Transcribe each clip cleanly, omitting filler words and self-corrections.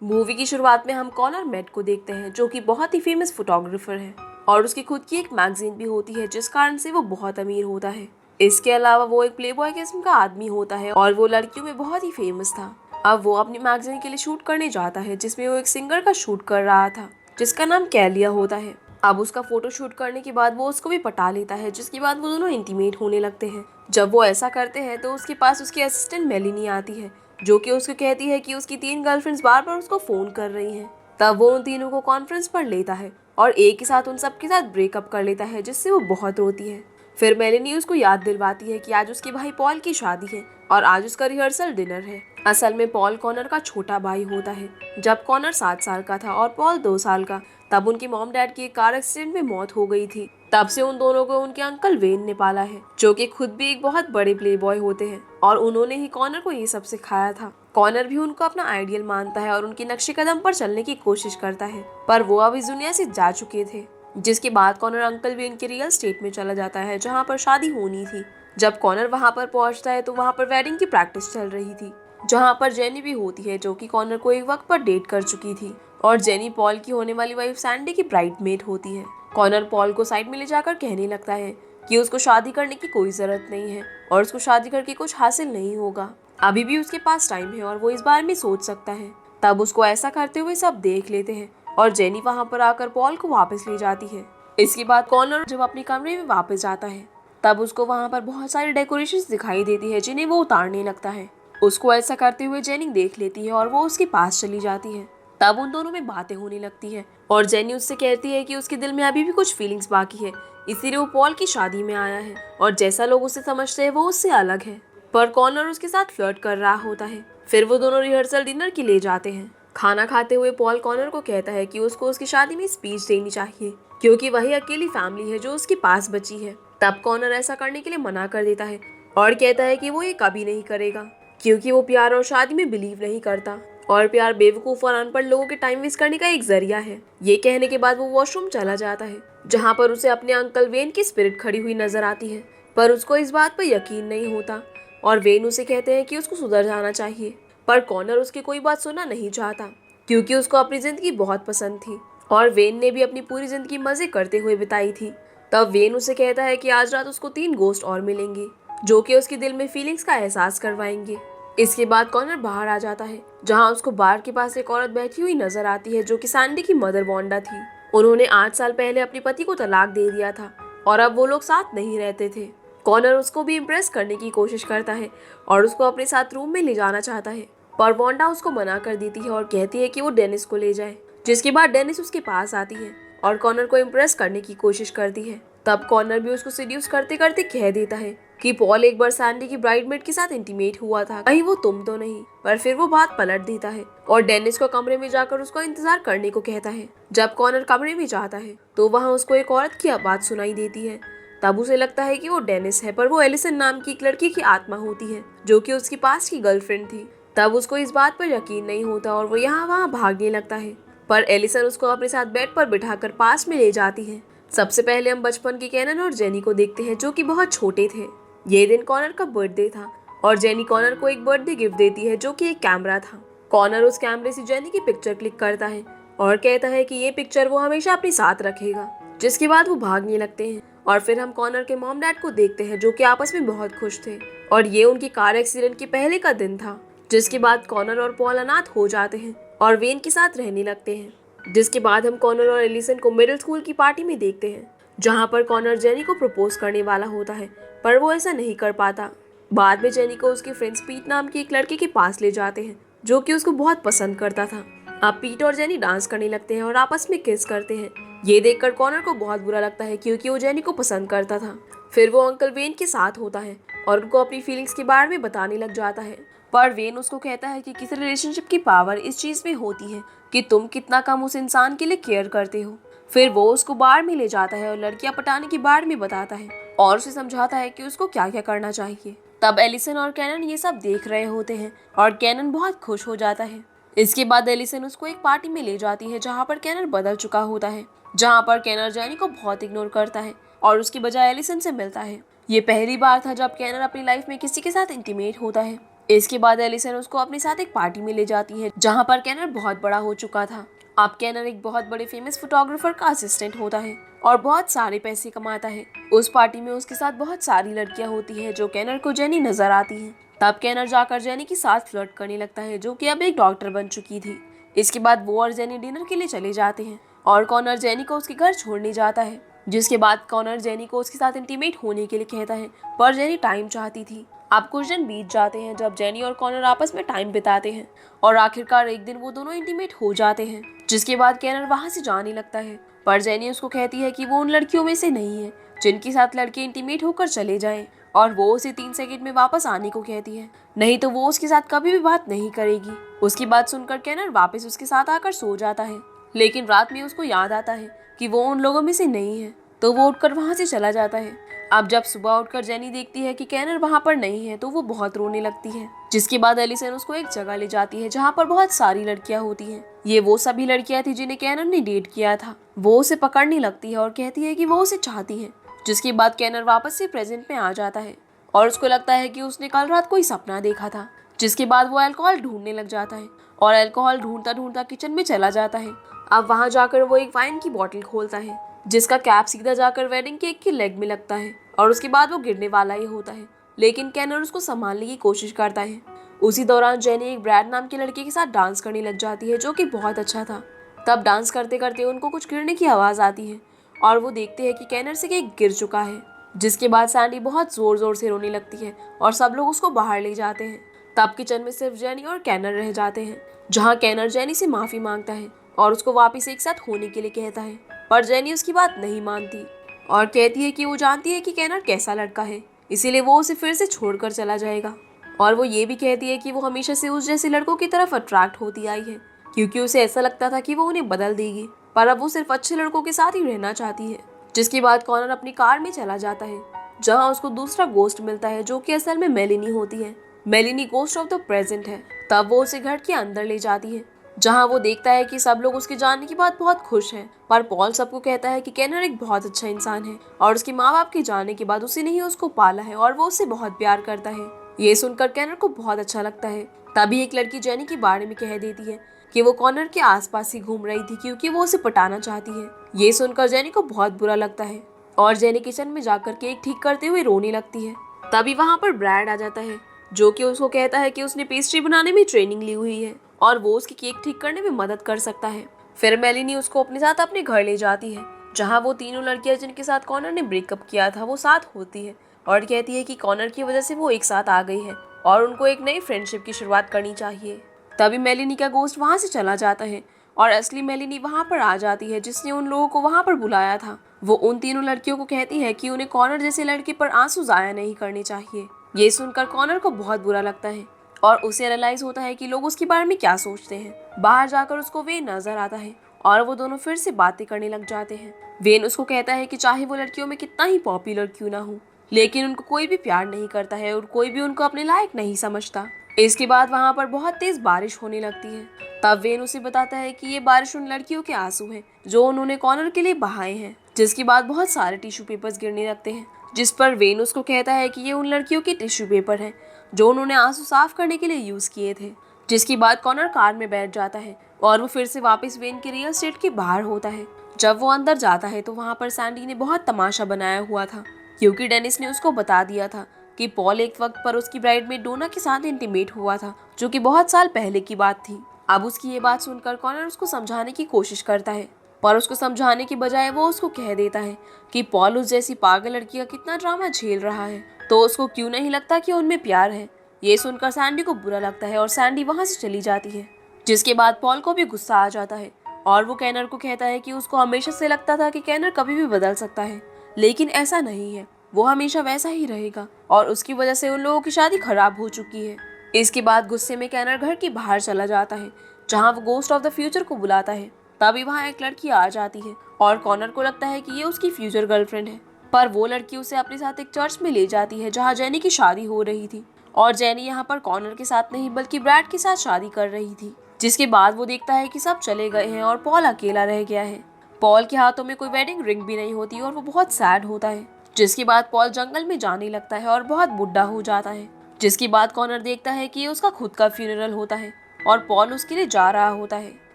Movie की शुरुआत में हम कॉनर मैट को देखते हैं, जो कि बहुत ही फेमस फोटोग्राफर है और उसकी खुद की एक मैगजीन भी होती है, जिस कारण से वो बहुत अमीर होता है। इसके अलावा वो एक प्लेबॉय किस्म का आदमी होता है और वो लड़कियों में बहुत ही फेमस था। अब वो अपनी मैगजीन के लिए शूट करने जाता है, जिसमें वो एक सिंगर का शूट कर रहा था जिसका नाम कैलिया होता है। अब उसका फोटो शूट करने के बाद वो उसको भी पटा लेता है, जिसके बाद वो दोनों इंटीमेट होने लगते हैं। जब वो ऐसा करते हैं तो उसके पास उसकी असिस्टेंट मेलिनी आती है, जो कि उसको कहती है कि उसकी 3 गर्लफ्रेंड्स बार बार उसको फोन कर रही हैं। तब वो उन तीनों को कॉन्फ्रेंस पर लेता है और एक ही साथ उन सबके साथ ब्रेकअप कर लेता है, जिससे वो बहुत रोती है। फिर मेलिनी उसको याद दिलवाती है कि आज उसके भाई पॉल की शादी है और आज उसका रिहर्सल डिनर है। असल में पॉल कॉनर का छोटा भाई होता है। जब कॉनर 7 साल का था और पॉल 2 साल का, तब उनकी मॉम डैड की एक कार एक्सीडेंट में मौत हो गई थी। तब से उन दोनों को उनके अंकल वेन ने पाला है, जो कि खुद भी एक बहुत बड़े प्ले बॉय होते हैं और उन्होंने ही कॉनर को ये सब सिखाया था। कॉनर भी उनको अपना आइडियल मानता है और उनके नक्शे कदम पर चलने की कोशिश करता है, पर वो अब इस दुनिया से जा चुके थे। जिसके बाद कॉनर अंकल वेन के रियल स्टेट में चला जाता है, जहाँ पर शादी होनी थी। जब कॉनर वहाँ पर पहुँचता है तो वहाँ पर वेडिंग की प्रैक्टिस चल रही थी, जहाँ पर जेनी भी होती है, जो कि कॉनर को एक वक्त पर डेट कर चुकी थी और जेनी पॉल की होने वाली वाइफ सैंडी की ब्राइडमेड होती है। कॉनर पॉल को साइड में ले जाकर कहने लगता है कि उसको शादी करने की कोई जरूरत नहीं है और उसको शादी करके कुछ हासिल नहीं होगा। अभी भी उसके पास टाइम है और वो इस बारे में सोच सकता है। तब उसको ऐसा करते हुए सब देख लेते हैं और जेनी वहाँ पर आकर पॉल को वापस ले जाती है। इसके बाद कॉनर जब अपने कमरे में वापस जाता है, तब उसको वहाँ पर बहुत सारी डेकोरेशंस दिखाई देती है, जिन्हें वो उतारने लगता है। उसको ऐसा करते हुए जेनी देख लेती है और वो उसके पास चली जाती है। तब उन दोनों में बातें होने लगती है और जेनी उससे कहती है कि उसके दिल में अभी भी कुछ फीलिंग्स बाकी है, इसीलिए वो पॉल की शादी में आया है और जैसा लोग उसे समझते हैं वो उससे अलग है। पर कॉनर उसके साथ फ्लर्ट कर रहा होता है। फिर वो दोनों रिहर्सल डिनर के लिए जाते हैं। खाना खाते हुए पॉल कॉनर को कहता है कि उसको उसकी शादी में स्पीच देनी चाहिए, क्योंकि वही अकेली फैमिली है जो उसके पास बची है। तब कॉनर ऐसा करने के लिए मना कर देता है और कहता है कि वो ये कभी नहीं करेगा, क्योंकि वो प्यार और शादी में बिलीव नहीं करता और प्यार बेवकूफ और अनपढ़ लोगों के टाइम वेस्ट करने का एक जरिया है। ये कहने के बाद वो वॉशरूम चला जाता है, जहाँ पर उसे अपने अंकल वेन की स्पिरिट खड़ी हुई नजर आती है। पर उसको इस बात पर यकीन नहीं होता और वेन उसे कहते हैं कि उसको सुधर जाना चाहिए। पर कॉनर उसकी कोई बात सुनना नहीं चाहता, क्योंकि उसको अपनी जिंदगी बहुत पसंद थी और वेन ने भी अपनी पूरी जिंदगी मजे करते हुए बिताई थी। तब वेन उसे कहता है कि आज रात उसको 3 गोस्ट और मिलेंगे, जो कि उसके दिल में फीलिंग्स का एहसास करवाएंगे। इसके बाद कॉनर बाहर आ जाता है, जहां उसको बार के पास एक औरत बैठी हुई नजर आती है, जो कि सैंडी की मदर वांडा थी। उन्होंने 8 साल पहले अपने पति को तलाक दे दिया था और अब वो लोग साथ नहीं रहते थे। कॉनर उसको भी इम्प्रेस करने की कोशिश करता है और उसको अपने साथ रूम में ले जाना चाहता है, पर वांडा उसको मना कर देती है और कहती है कि वो डेनिस को ले जाए। जिसके बाद डेनिस उसके पास आती है और कॉनर को इम्प्रेस करने की कोशिश करती है। तब कॉनर भी उसको सीड्यूस करते करते कह देता है कि पॉल एक बार सैंडी की ब्राइडमेड के साथ इंटीमेट हुआ था, कहीं वो तुम तो नहीं। पर फिर वो बात पलट देता है और डेनिस को कमरे में जाकर उसको इंतजार करने को कहता है। जब कॉनर कमरे में जाता है तो वहाँ उसको एक औरत की आवाज सुनाई देती है। तब उसे लगता है कि वो डेनिस है, पर वो एलिसन नाम की एक लड़की की आत्मा होती है, जो कि उसकी पास की गर्लफ्रेंड थी। तब उसको इस बात पर यकीन नहीं होता और वो यहाँ वहाँ भागने लगता है, पर एलिसन उसको अपने साथ बेड पर बिठाकर पास में ले जाती है। सबसे पहले हम बचपन की कैनन और जेनी को देखते हैं, जो कि बहुत छोटे थे। ये दिन कॉनर का बर्थडे था और जेनी कॉनर को एक बर्थडे गिफ्ट देती है, जो कि एक कैमरा था। कॉनर उस कैमरे से जेनी की पिक्चर क्लिक करता है और कहता है कि ये पिक्चर वो हमेशा अपने साथ रखेगा। जिसके बाद वो भागने लगते हैं और फिर हम कॉनर के मॉम डैड को देखते हैं, जो कि आपस में बहुत खुश थे और ये उनकी कार एक्सीडेंट के पहले का दिन था। जिसके बाद कॉनर और पॉल अनाथ हो जाते हैं और वेन के साथ रहने लगते हैं। जिसके बाद हम कॉनर और एलिसन को मिडिल स्कूल की पार्टी में देखते हैं, जहाँ पर कॉनर जेनी को प्रपोज करने वाला होता है, पर वो ऐसा नहीं कर पाता। बाद में जेनी को उसके फ्रेंड्स पीट नाम के एक लड़के के पास ले जाते हैं, जो कि उसको बहुत पसंद करता था। अब पीट और जेनी डांस करने लगते हैं और आपस में किस करते हैं। ये देखकर कॉनर को बहुत बुरा लगता है, क्योंकि वो जेनी को पसंद करता था। फिर वो अंकल वेन के साथ होता है और उनको अपनी फीलिंग्स के बारे में बताने लग जाता है। पर वेन उसको कहता है कि किसी रिलेशनशिप की पावर इस चीज में होती है कि तुम कितना कम उस इंसान के लिए केयर करते हो। फिर वो उसको बार में ले जाता है और लड़कियां पटाने के बारे में बताता है और उसे समझाता है कि उसको क्या क्या करना चाहिए। तब एलिसन और कैनन ये सब देख रहे होते हैं और कैनन बहुत खुश हो जाता है। इसके बाद एलिसन उसको एक पार्टी में ले जाती है, जहाँ पर कैनन बदल चुका होता है, जहाँ पर कैनर जेनी को बहुत इग्नोर करता है और उसकी बजाय एलिसन से मिलता है। ये पहली बार था जब कैनर अपनी लाइफ में किसी के साथ इंटीमेट होता है। इसके बाद एलिसन उसको अपने साथ एक पार्टी में ले जाती है जहाँ पर कैनर बहुत बड़ा हो चुका था। अब कैनर एक बहुत बड़े फेमस फोटोग्राफर का असिस्टेंट होता है और बहुत सारे पैसे कमाता है। उस पार्टी में उसके साथ बहुत सारी लड़कियां होती है जो कैनर को जेनी नजर आती है। तब कैनर जाकर जेनी के साथ फ्लर्ट करने लगता है जो कि अब एक डॉक्टर बन चुकी थी। इसके बाद वो और जेनी डिनर के लिए चले जाते हैं और कॉनर जेनी को उसके घर छोड़ने जाता है। जिसके बाद कॉनर जेनी को उसके साथ इंटीमेट होने के लिए कहता है, पर जेनी टाइम चाहती थी। अब कुछ दिन बीत जाते हैं जब जेनी और कॉनर आपस में टाइम बिताते हैं और आखिरकार एक दिन वो दोनों इंटीमेट हो जाते हैं। जिसके बाद कैनर वहां से जाने लगता है, पर जेनी उसको कहती है कि वो उन लड़कियों में से नहीं है जिनके साथ लड़के इंटीमेट होकर चले जाएं, और वो उसे 3 सेकंड में वापस आने को कहती है, नहीं तो वो उसके साथ कभी भी बात नहीं करेगी। उसकी बात सुनकर कैनर वापस उसके साथ आकर सो जाता है, लेकिन रात में उसको याद आता है कि वो उन लोगों में से नहीं है, तो वो उठकर वहां से चला जाता है। अब जब सुबह उठकर जेनी देखती है कि कैनर वहां पर नहीं है तो वो बहुत रोने लगती है। जिसके बाद एलिसन उसको एक जगह ले जाती है जहाँ पर बहुत सारी लड़कियां होती हैं। ये वो सभी लड़कियां थी जिन्हें कैनर ने डेट किया था। वो उसे पकड़ने लगती है और कहती है कि वो उसे चाहती है। जिसके बाद कैनर वापस से प्रेजेंट में आ जाता है और उसको लगता है कि उसने कल रात कोई सपना देखा था। जिसके बाद वो अल्कोहल ढूंढने लग जाता है और अल्कोहल ढूंढता ढूंढता किचन में चला जाता है। अब वहां जाकर वो एक वाइन की बोतल खोलता है जिसका कैप सीधा जाकर वेडिंग केक के लेग में लगता है और उसके बाद वो गिरने वाला ही होता है, लेकिन कैनर उसको संभालने की कोशिश करता है। उसी दौरान जेनी एक ब्रैड नाम के लड़के के साथ डांस करने लग जाती है जो कि बहुत अच्छा था। तब डांस करते करते उनको कुछ गिरने की आवाज़ आती है और वो देखते हैं कि कैनर से केक गिर चुका है। जिसके बाद सैंडी बहुत जोर जोर से रोने लगती है और सब लोग उसको बाहर ले जाते हैं। तब किचन में सिर्फ जेनी और कैनर रह जाते हैं, जहाँ कैनर जेनी से माफ़ी मांगता है और उसको वापस एक साथ होने के लिए कहता है, पर जेनी उसकी बात नहीं मानती और कहती है कि वो जानती है कि कैनर कैसा लड़का है, इसीलिए वो उसे फिर से छोड़कर चला जाएगा। और वो ये भी कहती है कि वो हमेशा से उस जैसे लड़कों की तरफ अट्रैक्ट होती आई है, क्योंकि उसे ऐसा लगता था कि वो उन्हें बदल देगी, पर अब वो सिर्फ अच्छे लड़कों के साथ ही रहना चाहती है। जिसके बाद कॉनर अपनी कार में चला जाता है, जहाँ उसको दूसरा गोस्ट मिलता है जो कि असल में मेलिनी होती है। मेलिनी गोस्ट ऑफ द प्रेजेंट है। तब वो उसे घर के अंदर ले जाती है, जहाँ वो देखता है कि सब लोग उसके जाने के बाद बहुत खुश हैं, पर पॉल सबको कहता है कि कैनर एक बहुत अच्छा इंसान है और उसके माँ बाप के जाने के बाद उसी ने ही उसको पाला है और वो उससे बहुत प्यार करता है। ये सुनकर कैनर को बहुत अच्छा लगता है। तभी एक लड़की जेनी के बारे में कह देती है कि वो कॉनर के आसपास ही घूम रही थी क्योंकि वो उसे पटाना चाहती है। ये सुनकर जेनी को बहुत बुरा लगता है और जेनी किचन में जाकर केक ठीक करते हुए रोने लगती है। तभी वहाँ पर ब्रैड आ जाता है जो कि उसको कहता है कि उसने पेस्ट्री बनाने में ट्रेनिंग ली हुई है और वो उसकी केक ठीक करने में मदद कर सकता है। फिर मेलिनी उसको अपने साथ अपने घर ले जाती है, जहाँ वो तीनों लड़कियां जिनके साथ कॉनर ने ब्रेकअप किया था वो साथ होती है और कहती है कि कॉनर की वजह से वो एक साथ आ गई है और उनको एक नई फ्रेंडशिप की शुरुआत करनी चाहिए। तभी मेलिनी का गोस्ट वहाँ से चला जाता है और असली मेलिनी वहाँ पर आ जाती है जिसने उन लोगों को वहाँ पर बुलाया था। वो उन तीनों लड़कियों को कहती है कि उन्हें कॉनर जैसे लड़के पर आंसू जाया नहीं करने चाहिए। ये सुनकर कॉनर को बहुत बुरा लगता है और उसे रियलाइज होता है कि लोग उसके बारे में क्या सोचते हैं। बाहर जाकर उसको वेन नजर आता है और वो दोनों फिर से बातें करने लग जाते हैं। वेन उसको कहता है कि चाहे वो लड़कियों में कितना ही पॉपुलर क्यों ना हो, लेकिन उनको कोई भी प्यार नहीं करता है और कोई भी उनको अपने लायक नहीं समझता। इसके बाद वहाँ पर बहुत तेज बारिश होने लगती है। तब वेन उसे बताता है कि ये बारिश उन लड़कियों के आंसू है जो उन्होंने कॉनर के लिए बहाए हैं। जिसके बाद बहुत सारे टिश्यू पेपर्स गिरने लगते हैं, जिस पर वेन उसको कहता है कि ये उन लड़कियों के टिश्यू पेपर हैं जो उन्होंने आंसू साफ करने के लिए यूज किए थे। जिसके बाद कॉनर कार में बैठ जाता है और वो फिर से वापस वेन के रियल स्टेट के बाहर होता है। जब वो अंदर जाता है तो वहाँ पर सैंडी ने बहुत तमाशा बनाया हुआ था, क्योंकि डेनिस ने उसको बता दिया था कि पॉल एक वक्त पर उसकी ब्राइडमेड डोना के साथ इंटीमेट हुआ था, जो कि बहुत साल पहले की बात थी। अब उसकी ये बात सुनकर कॉनर उसको समझाने की कोशिश करता है, पर उसको समझाने की बजाय वो उसको कह देता है कि पॉल उस जैसी पागल लड़की का कितना ड्रामा झेल रहा है, तो उसको क्यों नहीं लगता कि उनमें प्यार है। ये सुनकर सैंडी को बुरा लगता है और सैंडी वहाँ से चली जाती है। जिसके बाद पॉल को भी गुस्सा आ जाता है और वो कैनर को कहता है कि उसको हमेशा से लगता था कि कैनर कभी भी बदल सकता है, लेकिन ऐसा नहीं है, वो हमेशा वैसा ही रहेगा और उसकी वजह से उन लोगों की शादी खराब हो चुकी है। इसके बाद गुस्से में कैनर घर के बाहर चला जाता है, जहाँ वो गोस्ट ऑफ द फ्यूचर को बुलाता है। तभी वहाँ एक लड़की आ जाती है और कॉनर को लगता है कि ये उसकी फ्यूचर गर्लफ्रेंड है, पर वो लड़की उसे अपने साथ एक चर्च में ले जाती है जहाँ जेनी की शादी हो रही थी और जेनी यहाँ पर कॉनर के साथ नहीं बल्कि ब्रैड के साथ शादी कर रही थी। जिसके बाद वो देखता है कि सब चले गए हैं और पॉल अकेला रह गया है। पॉल के हाथों में कोई वेडिंग रिंग भी नहीं होती और वो बहुत सैड होता है। जिसके बाद पॉल जंगल में जाने लगता है और बहुत बुढ़ा हो जाता है। जिसके बाद कॉनर देखता है कि ये उसका खुद का फ्यूनरल होता है और पॉल उसके लिए जा रहा होता है,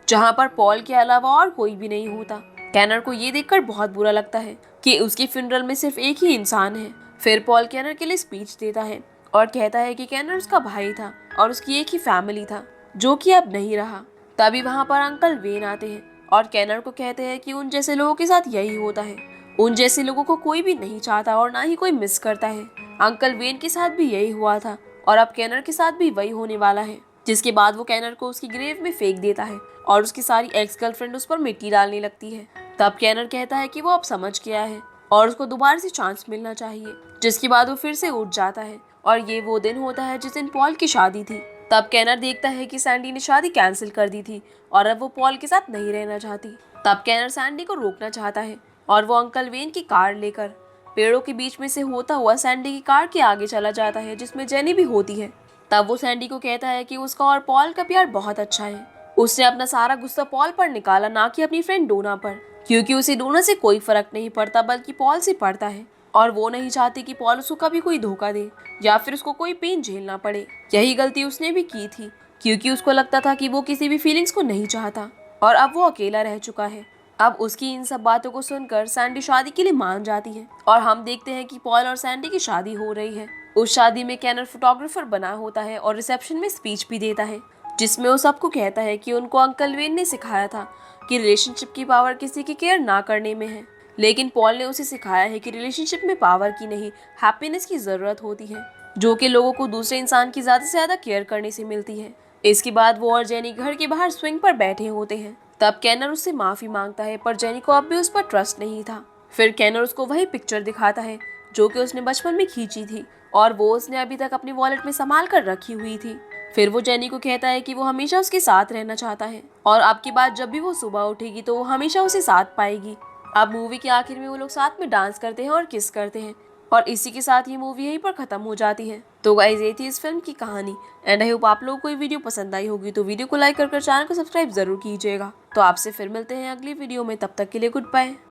जहाँ पर पॉल के अलावा और कोई भी नहीं होता। कैनर को ये देखकर बहुत बुरा लगता है कि उसके फ्यूनरल में सिर्फ एक ही इंसान है। फिर पॉल कैनर के लिए स्पीच देता है और कहता है कि कैनर उसका भाई था और उसकी एक ही फैमिली था, जो कि अब नहीं रहा। तभी वहाँ पर अंकल वेन आते हैं और कैनर को कहते हैं कि उन जैसे लोगों के साथ यही होता है। उन जैसे लोगों को कोई भी नहीं चाहता और ना ही कोई मिस करता है। अंकल वेन के साथ भी यही हुआ था और अब कैनर के साथ भी वही होने वाला है। जिसके बाद वो कैनर को उसकी ग्रेव में फेंक देता है और उसकी सारी एक्स गर्लफ्रेंड उस पर मिट्टी डालने लगती है। तब कैनर कहता है कि वो अब समझ गया है और उसको दोबारा से चांस मिलना चाहिए। जिसके बाद वो फिर से उठ जाता है और ये वो दिन होता है जिस दिन पॉल की शादी थी। तब कैनर देखता है कि सैंडी ने शादी कैंसिल कर दी थी और अब वो पॉल के साथ नहीं रहना चाहती। तब कैनर सैंडी को रोकना चाहता है और वो अंकल वेन की कार लेकर पेड़ों के बीच में से होता हुआ सैंडी की कार के आगे चला जाता है, जिसमें जेनी भी होती है। तब वो सैंडी को कहता है कि उसका और पॉल का प्यार बहुत अच्छा है। उसने अपना सारा गुस्सा पॉल पर निकाला, ना कि अपनी फ्रेंड डोना पर, क्योंकि उसे डोना से कोई फर्क नहीं पड़ता बल्कि पॉल से पड़ता है और वो नहीं चाहती कि पॉल उसको कभी कोई धोखा दे या फिर उसको कोई पेन झेलना पड़े। यही गलती उसने भी की थी, क्योंकि उसको लगता था कि वो किसी भी फीलिंग्स को नहीं चाहता और अब वो अकेला रह चुका है। अब उसकी इन सब बातों को सुनकर सैंडी शादी के लिए मान जाती है और हम देखते हैं कि पॉल और सैंडी की शादी हो रही है। उस शादी में कैनर फोटोग्राफर बना होता है और रिसेप्शन में स्पीच भी देता है, जिसमें वो सबको कहता है कि उनको अंकल वेन ने सिखाया था कि रिलेशनशिप की पावर किसी की केयर ना करने में है, लेकिन पॉल ने उसे सिखाया है कि रिलेशनशिप में पावर की नहीं, हैप्पीनेस की जरूरत होती है, जो कि लोगों को दूसरे इंसान की ज्यादा से ज्यादा केयर करने से मिलती है। इसके बाद वो और जेनी घर के बाहर स्विंग पर बैठे होते हैं। तब कैनर उससे माफी मांगता है, पर जेनी को अब भी उस पर ट्रस्ट नहीं था। फिर कैनर उसको वही पिक्चर दिखाता है जो कि उसने बचपन में खींची थी और वो उसने अभी तक अपनी वॉलेट में संभाल कर रखी हुई थी। फिर वो जेनी को कहता है कि वो हमेशा उसके साथ रहना चाहता है और अब की बात जब भी वो सुबह उठेगी तो वो हमेशा उसे साथ पाएगी। अब मूवी के आखिर में वो लोग साथ में डांस करते हैं और किस करते हैं और इसी के साथ ये मूवी यहीं पर खत्म हो जाती है। तो गाइस, ये थी इस फिल्म की कहानी एंड आई होप आप लोगों को ये वीडियो पसंद आई होगी। तो वीडियो को लाइक कर चैनल को सब्सक्राइब जरूर कीजिएगा। तो आपसे फिर मिलते हैं अगली वीडियो में, तब तक के लिए गुड बाय।